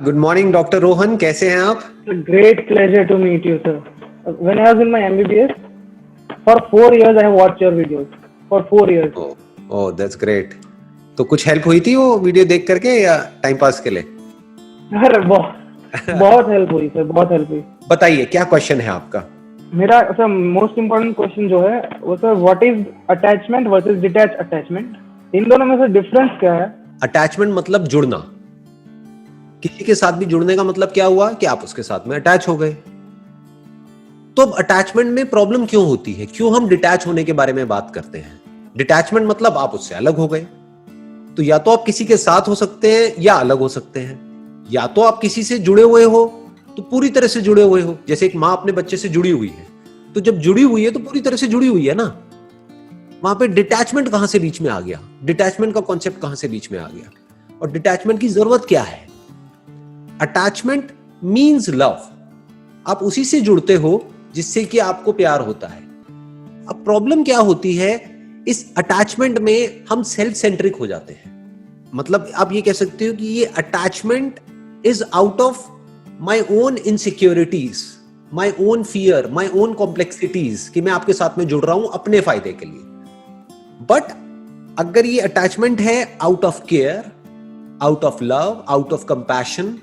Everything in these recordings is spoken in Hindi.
गुड मॉर्निंग डॉक्टर रोहन, कैसे हैं आप? Great pleasure to meet you, sir. When I was in my MBBS, for 4 years I have watched your videos. For 4 years. Oh that's great. तो कुछ हेल्प हुई थी वो वीडियो देख करके या टाइम पास के लिए? अरे बहुत हेल्प हुई सर, बहुत हेल्प हुई। बताइए क्या क्वेश्चन है आपका? मेरा सर मोस्ट इम्पोर्टेंट क्वेश्चन जो है वो sir, what is attachment versus detach attachment? इन दोनों में सर डिफरेंस क्या है? अटैचमेंट मतलब जुड़ना। किसी के साथ भी जुड़ने का मतलब क्या हुआ कि आप उसके साथ में अटैच हो गए। तो अब अटैचमेंट में प्रॉब्लम क्यों होती है, क्यों हम डिटैच होने के बारे में बात करते हैं? डिटैचमेंट मतलब आप उससे अलग हो गए। तो या तो आप किसी के साथ हो सकते हैं या अलग हो सकते हैं, या तो आप किसी से जुड़े हुए हो तो पूरी तरह से जुड़े हुए हो। जैसे एक माँ अपने बच्चे से जुड़ी हुई है, तो जब जुड़ी हुई है तो पूरी तरह से जुड़ी हुई है ना। वहां पे डिटैचमेंट कहां से बीच में आ गया? डिटैचमेंट का कॉन्सेप्ट कहां से बीच में आ गया? और डिटैचमेंट की जरूरत क्या है? Attachment means love. आप उसी से जुड़ते हो जिससे कि आपको प्यार होता है। अब प्रॉब्लम क्या होती है, इस अटैचमेंट में हम सेल्फ सेंट्रिक हो जाते हैं। मतलब आप ये कह सकते हो कि ये attachment is out of my own insecurities, my own fear, my own complexities, कि मैं आपके साथ में जुड़ रहा हूं अपने फायदे के लिए। बट अगर ये अटैचमेंट है out of care, out of love, out of compassion,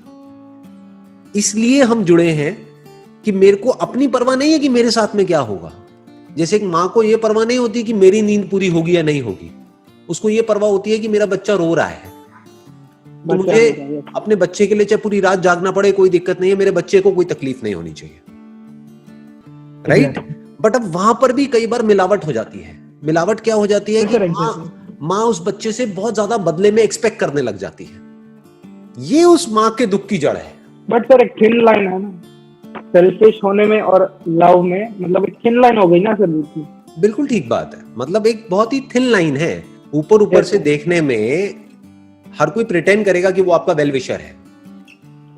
इसलिए हम जुड़े हैं कि मेरे को अपनी परवाह नहीं है कि मेरे साथ में क्या होगा। जैसे एक माँ को यह परवाह नहीं होती कि मेरी नींद पूरी होगी या नहीं होगी, उसको यह परवाह होती है कि मेरा बच्चा रो रहा है, तो मुझे अपने बच्चे के लिए चाहे पूरी रात जागना पड़े कोई दिक्कत नहीं है, मेरे बच्चे को कोई तकलीफ नहीं होनी चाहिए, राइट? बट अब वहां पर भी कई बार मिलावट हो जाती है। मिलावट क्या हो जाती है कि माँ उस बच्चे से बहुत ज्यादा बदले में एक्सपेक्ट करने लग जाती है। ये उस माँ के दुख की जड़ है। बट सर एक थिन लाइन है ना, सेल्फिश होने में और लव में, मतलब एक थिन लाइन हो गई ना सर। बिल्कुल ठीक बात है, मतलब एक बहुत ही थिन लाइन है। ऊपर से देखने में हर कोई प्रिटेंड करेगा कि वो आपका वेल विशर है।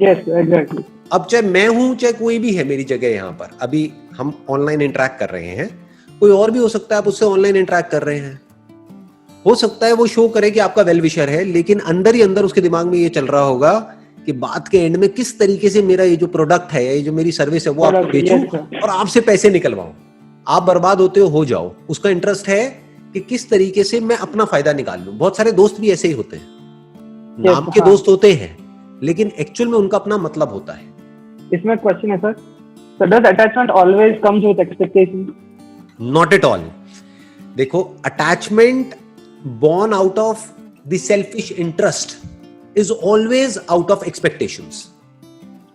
Yes exactly. अब चाहे मैं हूं चाहे कोई भी है मेरी जगह, यहाँ पर अभी हम ऑनलाइन इंटरेक्ट कर रहे हैं, कोई और भी हो सकता है आप उससे ऑनलाइन इंटरेक्ट कर रहे हैं, हो सकता है वो शो करे कि आपका वेल विशर है, लेकिन अंदर ही अंदर उसके दिमाग में ये चल रहा होगा कि बात के एंड में किस तरीके से मेरा ये जो प्रोडक्ट है, ये जो मेरी सर्विस है, वो आपको बेचूं और आपसे पैसे निकलवाऊं। आप बर्बाद होते हो जाओ। उसका इंटरेस्ट है कि किस तरीके से मैं अपना फायदा निकाल लूं। बहुत सारे दोस्त भी ऐसे ही होते हैं, नाम के दोस्त होते हैं, लेकिन एक्चुअल में उनका अपना मतलब होता है। इसमें क्वेश्चन है sir, so does attachment always comes with expectation? Not at all. देखो, attachment born out of the selfish interest is always out of expectations.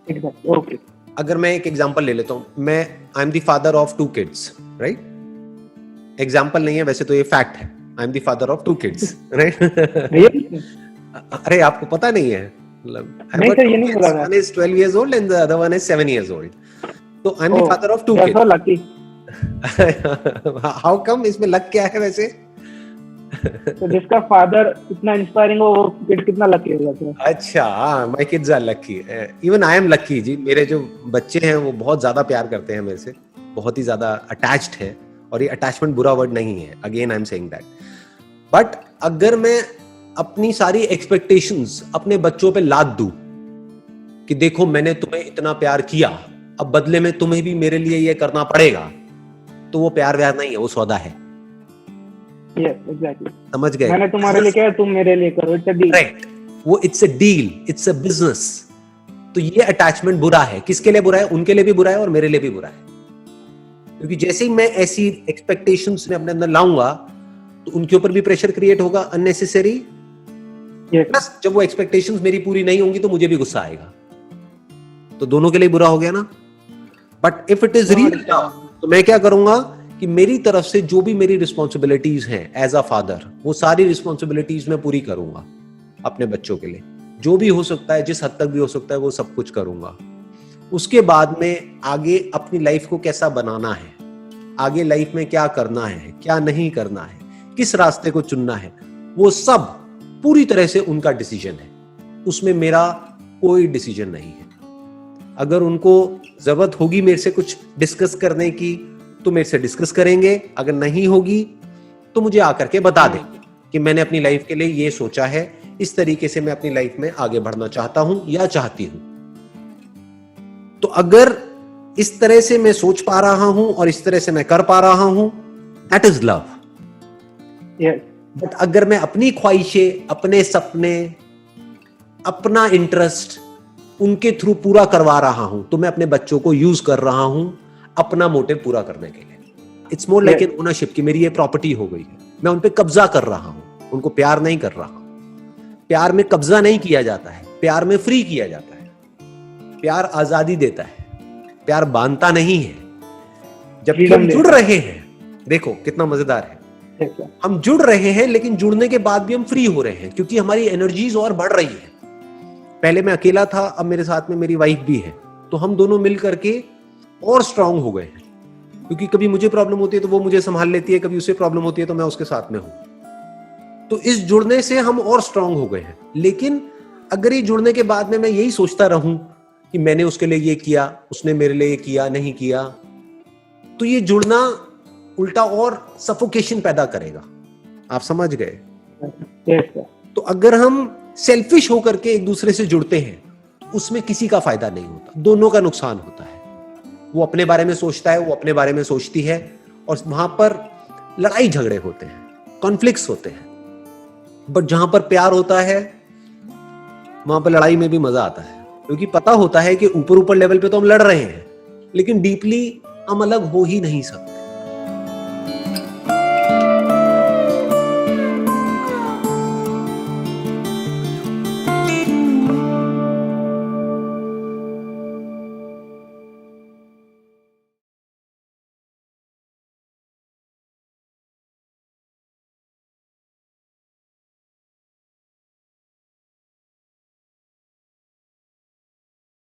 Exactly. Okay. अगर मैं एक एग्जांपल ले लेता हूं, मैं I am the father of 2 kids, right? Example नहीं है वैसे तो, ये फैक्ट है। I am the father of 2 kids, right? अरे आपको पता नहीं है? नहीं सर, ये नहीं बोला था। One is 12 years old and the other one is 7 years old. तो I am the father of 2 kids. so lucky. How come? इसमें लक क्या है वैसे? तो जिसका फादर इतना इंस्पायरिंग हो, वो किड कितना लकी होगा सर? अच्छा, my kids are lucky. Even I am lucky जी। मेरे जो बच्चे हैं वो बहुत ज्यादा प्यार करते हैं मेरे से, बहुत ही ज्यादा अटैच्ड है। और ये अटैचमेंट बुरा वर्ड नहीं है, again I am saying that. But अगर मैं अपनी सारी एक्सपेक्टेशंस अपने बच्चों पे लाद दूं कि देखो मैंने तुम्हें इतना प्यार किया, अब बदले में तुम्हें भी मेरे लिए ये करना पड़ेगा, तो वो प्यार व्यार नहीं है, वो सौदा है। Yes, exactly. समझ गए? मैंने तुम्हारे लिए किया, तुम मेरे लिए करो। It's a deal. राइट, वो it's a deal, it's a business. तो ये अटैचमेंट बुरा है। किसके लिए बुरा है? उनके लिए भी बुरा है और मेरे लिए भी बुरा है। क्योंकि जैसे ही मैं ऐसी एक्सपेक्टेशंस में अपने अंदर लाऊंगा तो उनके ऊपर भी प्रेशर क्रिएट होगा अननेसेसरी। प्लस जब वो एक्सपेक्टेशंस मेरी पूरी नहीं होंगी तो मुझे भी गुस्सा आएगा, तो दोनों के लिए बुरा हो गया ना। But if it is real तो मैं क्या करूंगा कि मेरी तरफ से जो भी मेरी रिस्पॉन्सिबिलिटीज हैं एज अ फादर, वो सारी रिस्पॉन्सिबिलिटीज मैं पूरी करूंगा अपने बच्चों के लिए। जो भी हो सकता है, जिस हद तक भी हो सकता है, वो सब कुछ करूंगा। उसके बाद में आगे अपनी लाइफ को कैसा बनाना है, आगे लाइफ में क्या करना है, क्या नहीं करना है, किस रास्ते को चुनना है, वो सब पूरी तरह से उनका डिसीजन है। उसमें मेरा कोई डिसीजन नहीं है। अगर उनको जरूरत होगी मेरे से कुछ डिस्कस करने की तो मेरे से डिस्कस करेंगे, अगर नहीं होगी तो मुझे आकर के बता देंगे कि मैंने अपनी लाइफ के लिए ये सोचा है, इस तरीके से मैं अपनी लाइफ में आगे बढ़ना चाहता हूं या चाहती हूं। तो अगर इस तरह से मैं सोच पा रहा हूं और इस तरह से मैं कर पा रहा हूं, that is love. Yes. But अगर मैं अपनी ख्वाहिशें, अपने सपने, अपना इंटरेस्ट उनके थ्रू पूरा करवा रहा हूं, तो मैं अपने बच्चों को यूज कर रहा हूं अपना मोटिव पूरा करने के लिए। It's more like an ownership कि मेरी ये प्रॉपर्टी हो गई है, मैं उन पे कब्जा कर रहा हूं, उनको प्यार नहीं कर रहा हूं। प्यार में कब्जा नहीं किया जाता है, प्यार में फ्री किया जाता है। प्यार आजादी देता है, प्यार बांधता नहीं है। जबकि हम जुड़ रहे हैं, देखो कितना मजेदार है। Yes, sir. हम जुड़ रहे हैं, लेकिन जुड़ने के बाद भी हम फ्री हो रहे हैं, क्योंकि हमारी एनर्जीज और बढ़ रही है। पहले मैं अकेला था, अब मेरे साथ में मेरी वाइफ भी है, तो हम दोनों मिल करके और स्ट्रांग हो गए हैं। क्योंकि कभी मुझे प्रॉब्लम होती है तो वो मुझे संभाल लेती है, कभी उसे प्रॉब्लम होती है तो मैं उसके साथ में हूं। तो इस जुड़ने से हम और स्ट्रांग हो गए हैं। लेकिन अगर ये जुड़ने के बाद में मैं यही सोचता रहूं कि मैंने उसके लिए ये किया, उसने मेरे लिए ये किया, नहीं किया, तो ये जुड़ना उल्टा और सफोकेशन पैदा करेगा। आप समझ गए? Yes, sir. तो अगर हम सेल्फिश होकर के एक दूसरे से जुड़ते हैं, तो उसमें किसी का फायदा नहीं होता, दोनों का नुकसान होता है। वो अपने बारे में सोचता है, वो अपने बारे में सोचती है, और वहां पर लड़ाई झगड़े होते हैं, कॉन्फ्लिक्ट्स होते हैं। बट जहां पर प्यार होता है, वहां पर लड़ाई में भी मजा आता है, क्योंकि पता होता है कि ऊपर ऊपर लेवल पे तो हम लड़ रहे हैं, लेकिन डीपली हम अलग हो ही नहीं सकते।